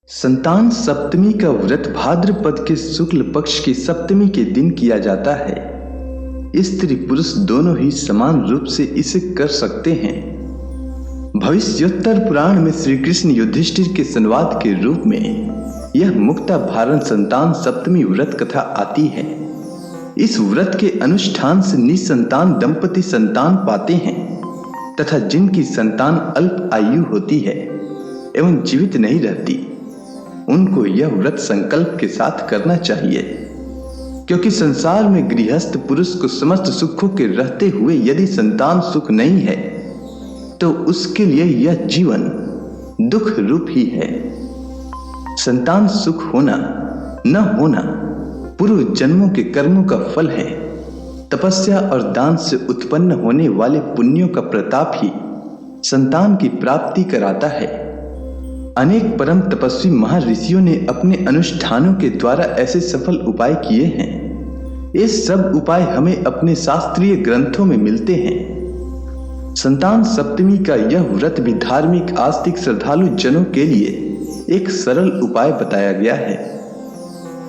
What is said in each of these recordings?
संतान सप्तमी का व्रत भाद्रपद के शुक्ल पक्ष की सप्तमी के दिन किया जाता है। स्त्री पुरुष दोनों ही समान रूप से इसे कर सकते हैं। भविष्योत्तर पुराण में श्री कृष्ण युधिष्ठिर के संवाद के रूप में यह मुक्ता भारण संतान सप्तमी व्रत कथा आती है। इस व्रत के अनुष्ठान से निसंतान दंपति संतान पाते हैं तथा जिनकी संतान अल्प आयु होती है एवं जीवित नहीं रहती, उनको यह व्रत संकल्प के साथ करना चाहिए, क्योंकि संसार में गृहस्थ पुरुष को समस्त सुखों के रहते हुए यदि संतान सुख नहीं है तो उसके लिए यह जीवन दुख रूप ही है। संतान सुख होना न होना पूर्व जन्मों के कर्मों का फल है। तपस्या और दान से उत्पन्न होने वाले पुण्यों का प्रताप ही संतान की प्राप्ति कराता है। अनेक परम तपस्वी महर्षियों ने अपने अनुष्ठानों के द्वारा ऐसे सफल उपाय किए हैं। ये सब उपाय हमें अपने शास्त्रीय ग्रंथों में मिलते हैं। संतान सप्तमी का यह व्रत भी धार्मिक आस्तिक श्रद्धालु जनों के लिए एक सरल उपाय बताया गया है।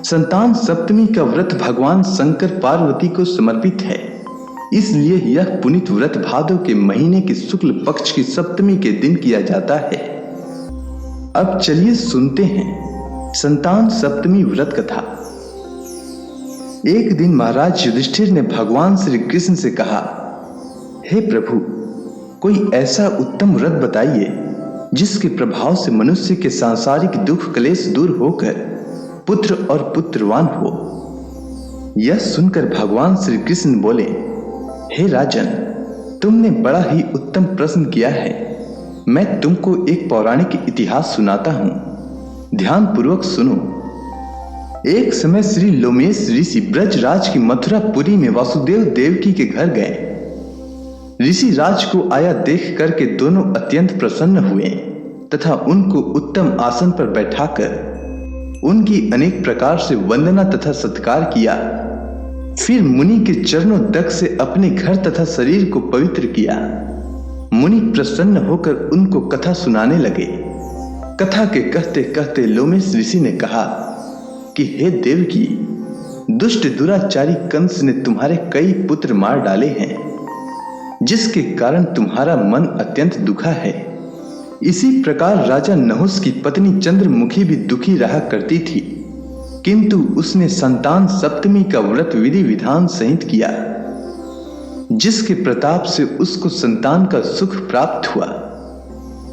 संतान सप्तमी का व्रत भगवान शंकर पार्वती को समर्पित है, इसलिए यह पुनीत व्रत भादो के महीने के शुक्ल पक्ष की सप्तमी के दिन किया जाता है। अब चलिए सुनते हैं संतान सप्तमी व्रत कथा। एक दिन महाराज युधिष्ठिर ने भगवान श्री कृष्ण से कहा, हे प्रभु, कोई ऐसा उत्तम व्रत बताइए जिसके प्रभाव से मनुष्य के सांसारिक दुख क्लेश दूर होकर पुत्र और पुत्रवान हो। यह सुनकर भगवान श्री कृष्ण बोले, हे राजन, तुमने बड़ा ही उत्तम प्रश्न किया है। मैं तुमको एक पौराणिक इतिहास सुनाता हूं, ध्यान पूर्वक सुनो। एक समय श्री लोमेश ऋषि ब्रजराज की मथुरापुरी में वासुदेव देवकी के घर गए। ऋषि राज को आया देख करके दोनों अत्यंत प्रसन्न हुए तथा उनको उत्तम आसन पर बैठाकर उनकी अनेक प्रकार से वंदना तथा सत्कार किया। फिर मुनि के चरणों तक से अपने घर तथा शरीर को पवित्र किया। मुनि प्रसन्न होकर उनको कथा सुनाने लगे। कथा के कहते कहते लोमेश ऋषि ने कहा कि हे देवकी, दुष्ट दुराचारी कंस ने तुम्हारे कई पुत्र मार डाले हैं, जिसके कारण तुम्हारा मन अत्यंत दुखा है। इसी प्रकार राजा नहुस की पत्नी चंद्रमुखी भी दुखी रहा करती थी, किंतु उसने संतान सप्तमी का व्रत विधि विधान सहित किया, जिसके प्रताप से उसको संतान का सुख प्राप्त हुआ।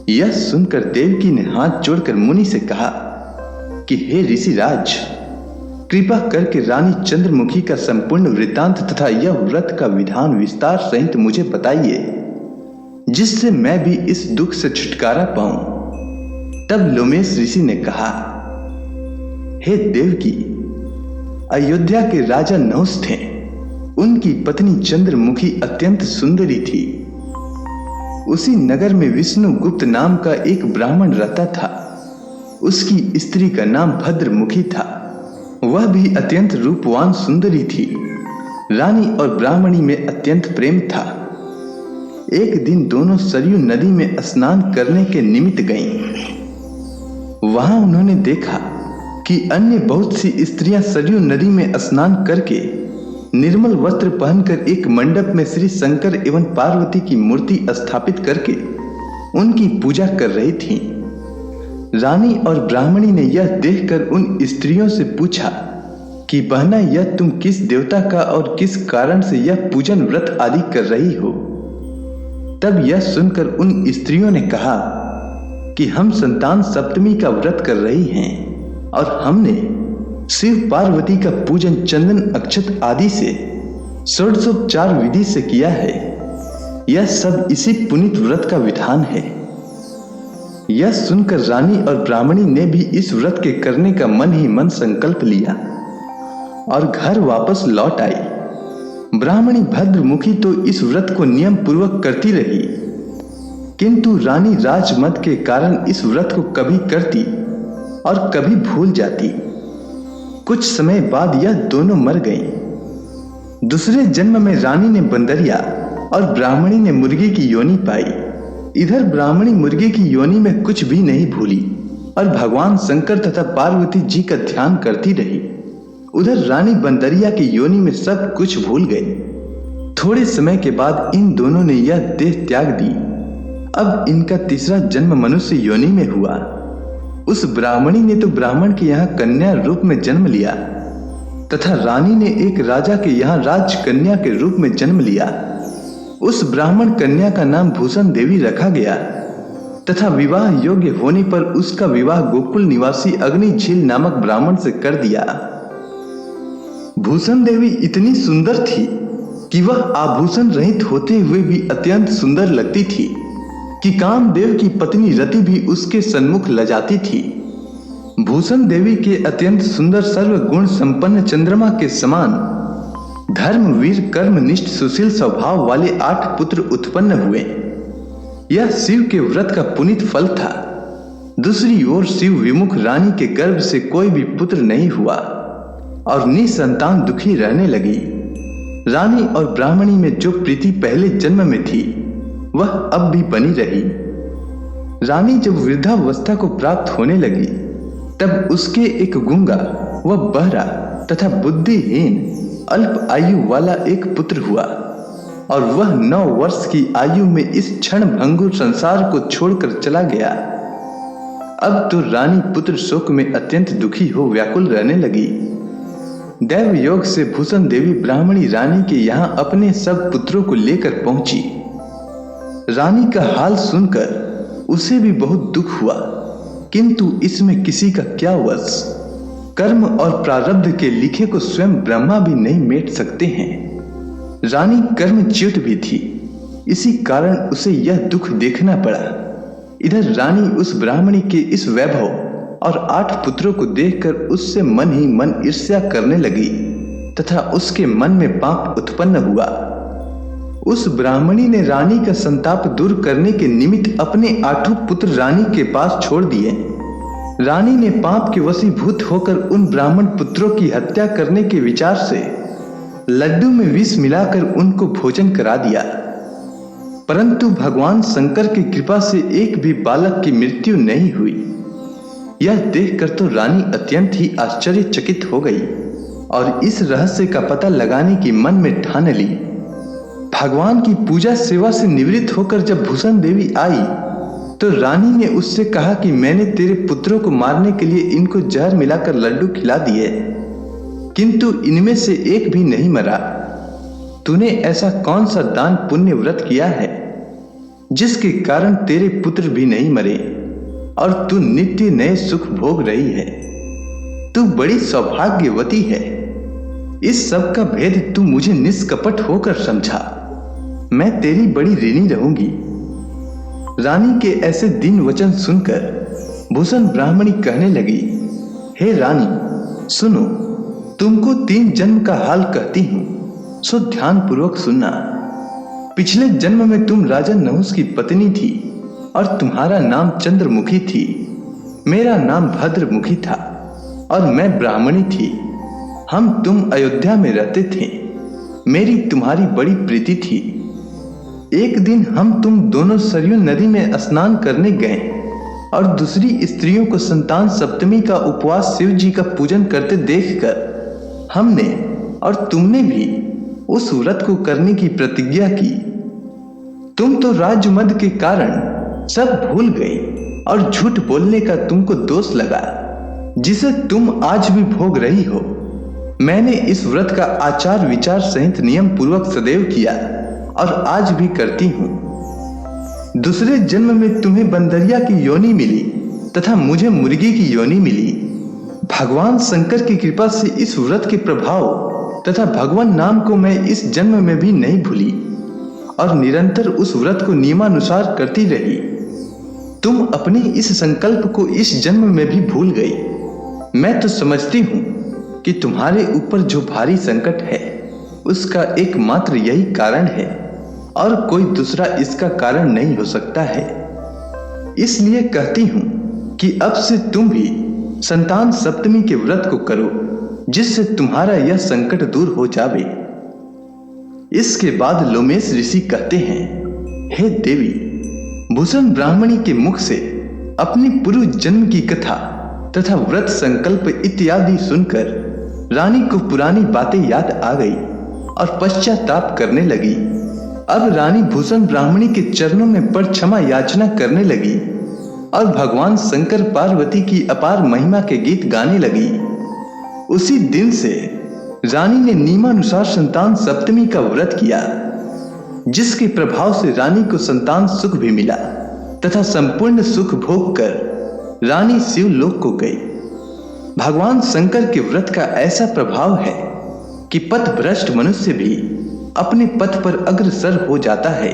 यह सुनकर देवकी ने हाथ जोड़कर मुनि से कहा कि हे ऋषिराज, कृपा करके रानी चंद्रमुखी का संपूर्ण वृत्तांत तथा यह व्रत का विधान विस्तार सहित मुझे बताइए, जिससे मैं भी इस दुख से छुटकारा पाऊं। तब लोमेश ऋषि ने कहा, हे देवकी, अयोध्या के राजा नहुस थे। उनकी पत्नी चंद्रमुखी अत्यंत सुंदरी थी। उसी नगर में विष्णुगुप्त नाम का एक ब्राह्मण रहता था। उसकी स्त्री का नाम भद्रमुखी था। वह भी अत्यंत रूपवान सुंदरी थी। रानी और ब्राह्मणी में अत्यंत प्रेम था। एक दिन दोनों सरयू नदी में स्नान करने के निमित्त गईं। वहां उन्होंने देखा कि अन्य बहुत सी स्त्रियां सरयू नदी में स्नान करके निर्मल वस्त्र पहनकर एक मंडप में श्री शंकर एवं पार्वती की मूर्ति स्थापित करके उनकी पूजा कर रही थीं। रानी और ब्राह्मणी ने यह देखकर उन स्त्रियों से पूछा कि बहना, यह तुम किस देवता का और किस कारण से यह पूजन व्रत आदि कर रही हो? तब यह सुनकर उन स्त्रियों ने कहा कि हम संतान सप्तमी का व्रत कर रही हैं और हमने शिव पार्वती का पूजन चंदन अक्षत आदि से षोडशोपचार विधि से किया है। यह सब इसी पुनीत व्रत का विधान है। यह सुनकर रानी और ब्राह्मणी ने भी इस व्रत के करने का मन ही मन संकल्प लिया और घर वापस लौट आई। ब्राह्मणी भद्रमुखी तो इस व्रत को नियम पूर्वक करती रही, किंतु रानी राजमत के कारण इस व्रत को कभी करती और कभी भूल जाती। कुछ समय बाद यह दोनों मर गईं। दूसरे जन्म में रानी ने बंदरिया और ब्राह्मणी ने मुर्गी की योनि पाई। इधर ब्राह्मणी मुर्गी की योनि में कुछ भी नहीं भूली, और भगवान शंकर तथा पार्वती जी का ध्यान करती रही। उधर रानी बंदरिया की योनि में सब कुछ भूल गई। थोड़े समय के बाद इन दोनों ने यह देह त्याग दी। अब इनका तीसरा जन्म मनुष्य योनि में हुआ। उस ब्राह्मणी ने तो ब्राह्मण के यहाँ कन्या रूप में जन्म लिया तथा रानी ने एक राजा के यहाँ राजकन्या के रूप में जन्म लिया। उस ब्राह्मण कन्या का नाम भूषण देवी रखा गया तथा विवाह योग्य होने पर उसका विवाह गोकुल निवासी अग्नि झील नामक ब्राह्मण से कर दिया। भूषण देवी इतनी सुंदर थी कि वह आभूषण रहित होते हुए भी अत्यंत सुंदर लगती थी कि कामदेव की पत्नी रति भी उसके सन्मुख लजाती थी। भूषण देवी के अत्यंत सुंदर सर्वगुण संपन्न चंद्रमा के समान धर्मवीर कर्मनिष्ठ सुशील स्वभाव वाले 8 पुत्र उत्पन्न हुए। यह शिव के व्रत का पुनीत फल था। दूसरी ओर शिव विमुख रानी के गर्भ से कोई भी पुत्र नहीं हुआ और निसंतान दुखी रहने लगी। रानी और ब्राह्मणी में जो प्रीति पहले जन्म में थी वह अब भी बनी रही। रानी जब वृद्धावस्था को प्राप्त होने लगी तब उसके एक गूंगा व बहरा तथा बुद्धिहीन अल्प आयु वाला एक पुत्र हुआ और वह 9 वर्ष की आयु में इस क्षण भंगुर संसार को छोड़कर चला गया। अब तो रानी पुत्र शोक में अत्यंत दुखी हो व्याकुल रहने लगी। दैव योग से भूषण देवी ब्राह्मणी रानी के यहाँ अपने सब पुत्रों को लेकर पहुंची। रानी का हाल सुनकर उसे भी बहुत दुख हुआ, किंतु इसमें किसी का क्या वश। कर्म और प्रारब्ध के लिखे को स्वयं ब्रह्मा भी नहीं मेट सकते हैं। रानी कर्मच्युत भी थी, इसी कारण उसे यह दुख देखना पड़ा। इधर रानी उस ब्राह्मणी के इस वैभव और 8 पुत्रों को देखकर उससे मन ही मन ईर्ष्या करने लगी तथा उसके मन में पाप उत्पन्न हुआ। उस ब्राह्मणी ने रानी का संताप दूर करने के निमित्त अपने 8 पुत्र रानी के पास छोड़ दिए। रानी ने पाप के वशीभूत होकर उन ब्राह्मण पुत्रों की हत्या करने के विचार से लड्डू में विष मिलाकर उनको भोजन करा दिया, परंतु भगवान शंकर की कृपा से एक भी बालक की मृत्यु नहीं हुई। यह देखकर तो रानी अत्यंत ही आश्चर्यचकित हो गई और इस रहस्य का पता लगाने की मन में ठान ली। भगवान की पूजा सेवा से निवृत्त होकर जब भूषण देवी आई तो रानी ने उससे कहा कि मैंने तेरे पुत्रों को मारने के लिए इनको जहर मिलाकर लड्डू खिला दिए, किंतु इनमें से एक भी नहीं मरा। तूने ऐसा कौन सा दान पुण्य व्रत किया है जिसके कारण तेरे पुत्र भी नहीं मरे और तू नित्य नए सुख भोग रही है? तू बड़ी सौभाग्यवती है। इस सब का भेद तू मुझे निष्कपट होकर समझा। मैं तेरी बड़ी ऋणी रहूंगी। रानी के ऐसे दीन वचन सुनकर भूषण ब्राह्मणी कहने लगी, हे रानी सुनो, तुमको 3 जन्म का हाल कहती हूं, सो ध्यान पूर्वक सुनना। पिछले जन्म में तुम राजा नहुस की पत्नी थी और तुम्हारा नाम चंद्रमुखी थी। मेरा नाम भद्रमुखी था और मैं ब्राह्मणी थी। हम तुम अयोध्या में रहते थे। मेरी तुम्हारी बड़ी प्रीति थी। एक दिन हम तुम दोनों सरयू नदी में स्नान करने गए और दूसरी स्त्रियों को संतान सप्तमी का उपवास शिव जी का पूजन करते देखकर हमने और तुमने भी उस व्रत को करने की प्रतिज्ञा की। तुम तो राजमद के कारण सब भूल गए और झूठ बोलने का तुमको दोष लगा, जिसे तुम आज भी भोग रही हो। मैंने इस व्रत का आचार विचार सहित नियम पूर्वक सदैव किया और आज भी करती हूँ। दूसरे जन्म में तुम्हें बंदरिया की योनि मिली तथा मुझे मुर्गी की योनि मिली। भगवान शंकर की कृपा से इस व्रत के प्रभाव तथा भगवान नाम को मैं इस जन्म में भी नहीं भूली और निरंतर उस व्रत को नियमानुसार करती रही। तुम अपने इस संकल्प को इस जन्म में भी भूल गई। मैं तो समझती हूँ कि तुम्हारे ऊपर जो भारी संकट है उसका एकमात्र यही कारण है और कोई दूसरा इसका कारण नहीं हो सकता है। इसलिए कहती हूँ कि अब से तुम भी संतान सप्तमी के व्रत को करो, जिससे तुम्हारा यह संकट दूर हो जावे। इसके बाद लोमेश ऋषि कहते हैं, हे देवी, भूषण ब्राह्मणी के मुख से अपनी पूर्व जन्म की कथा तथा व्रत संकल्प इत्यादि सुनकर रानी को पुरानी बातें याद आ गई और पश्चाताप करने लगी। अब रानी भूषण ब्राह्मणी के चरणों में पड़ क्षमा याचना करने लगी और भगवान शंकर पार्वती की अपार महिमा के गीत गाने लगी। उसी दिन से रानी ने नियमानुसार संतान सप्तमी का व्रत किया, जिसके प्रभाव से रानी को संतान सुख भी मिला तथा संपूर्ण सुख भोग कर रानी शिवलोक को गई। भगवान शंकर के व्रत का ऐसा प्रभाव है कि पथभ्रष्ट मनुष्य भी अपने पथ पर अग्रसर हो जाता है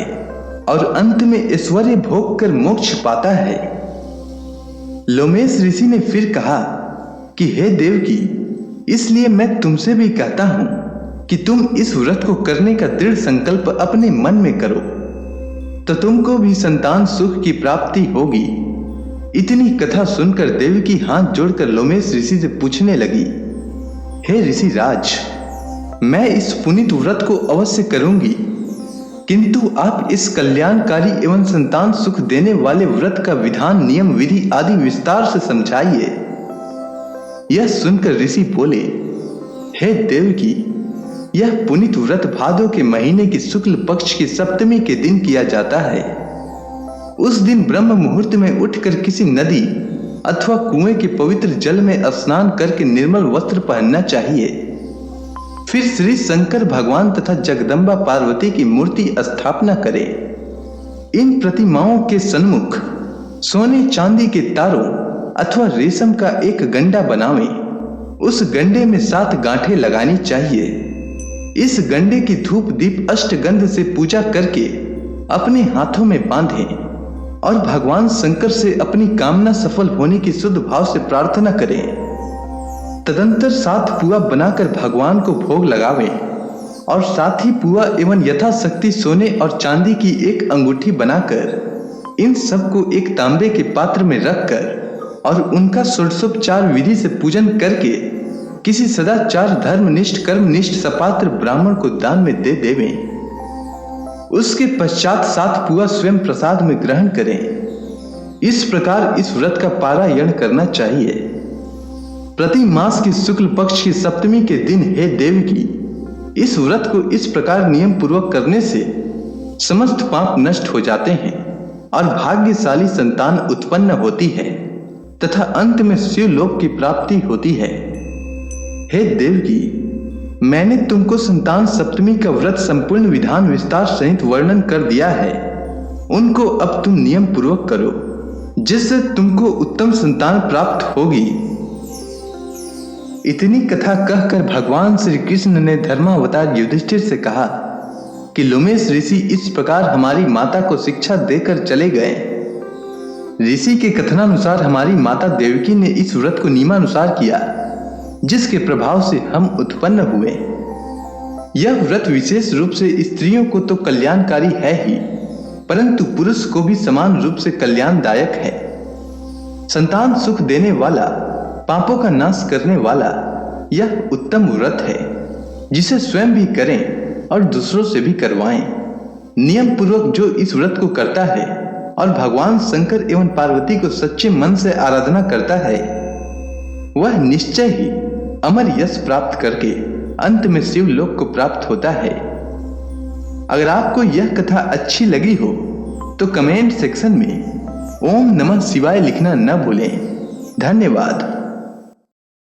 और अंत में ऐश्वर्य भोग कर मोक्ष पाता है। लोमेश ऋषि ने फिर कहा कि हे देवकी, इसलिए मैं तुमसे भी कहता हूं कि तुम इस व्रत को करने का दृढ़ संकल्प अपने मन में करो, तो तुमको भी संतान सुख की प्राप्ति होगी। इतनी कथा सुनकर देवकी हाथ जोड़कर लोमेश ऋषि से पूछने लगी, हे ऋषि राज, मैं इस पुनीत व्रत को अवश्य करूंगी, किंतु आप इस कल्याणकारी एवं संतान सुख देने वाले व्रत का विधान, नियम, विधि आदि विस्तार से समझाइए। यह सुनकर ऋषि बोले, हे देवकी, यह पुनीत व्रत भादो के महीने की शुक्ल पक्ष की सप्तमी के दिन किया जाता है। उस दिन ब्रह्म मुहूर्त में उठकर किसी नदी अथवा कुएं के पवित्र जल में स्नान करके निर्मल वस्त्र पहनना चाहिए। फिर श्री शंकर भगवान तथा जगदम्बा पार्वती की मूर्ति स्थापना करें। इन प्रतिमाओं के सन्मुख सोने चांदी के तारों अथवा रेशम का एक गंडा बनावें। उस गंडे में 7 गांठें लगानी चाहिए। इस गंडे की धूप दीप अष्टगंध से पूजा करके अपने हाथों में बांधें और भगवान शंकर से अपनी कामना सफल होने की शुद्ध भाव से प्रार्थना करें। तदंतर 7 पुआ बनाकर भगवान को भोग लगावें और साथ ही पुआ एवं यथाशक्ति सोने और चांदी की एक अंगूठी बनाकर इन सबको एक तांबे के पात्र में रखकर और उनका षोडशोपचार विधि से पूजन करके किसी सदाचार धर्मनिष्ठ कर्मनिष्ठ सपात्र ब्राह्मण को दान में दे देवें। उसके पश्चात 7 पुआ स्वयं प्रसाद में ग्रहण करें। इस प्रकार इस व्रत का पारायण करना चाहिए। प्रति मास की शुक्ल पक्ष की सप्तमी के दिन हे देवकी, इस व्रत को इस प्रकार नियम पूर्वक करने से समस्त पाप नष्ट हो जाते हैं और भाग्यशाली संतान उत्पन्न होती है तथा अंत में शिवलोक की प्राप्ति होती है। हे देवकी, मैंने तुमको संतान सप्तमी का व्रत संपूर्ण विधान विस्तार सहित वर्णन कर दिया है। उनको अब तुम नियम पूर्वक करो, जिससे तुमको उत्तम संतान प्राप्त होगी। इतनी कथा कहकर भगवान श्री कृष्ण ने धर्मावतार युधिष्ठिर से कहा कि लोमेश ऋषि इस प्रकार हमारी माता को शिक्षा देकर चले गए। ऋषि के कथनानुसार हमारी माता देवकी ने इस व्रत को नियमानुसार किया, जिसके प्रभाव से हम उत्पन्न हुए। यह व्रत विशेष रूप से स्त्रियों को तो कल्याणकारी है ही, परंतु पुरुष को भी समान रूप से कल्याणदायक है। संतान सुख देने वाला, पापों का नाश करने वाला यह उत्तम व्रत है, जिसे स्वयं भी करें और दूसरों से भी करवाएं। नियम पूर्वक जो इस व्रत को करता है और भगवान शंकर एवं पार्वती को सच्चे मन से आराधना करता है, वह निश्चय ही अमर यश प्राप्त करके अंत में शिवलोक को प्राप्त होता है। अगर आपको यह कथा अच्छी लगी हो तो कमेंट सेक्शन में ओम नमः शिवाय लिखना न भूलें। धन्यवाद।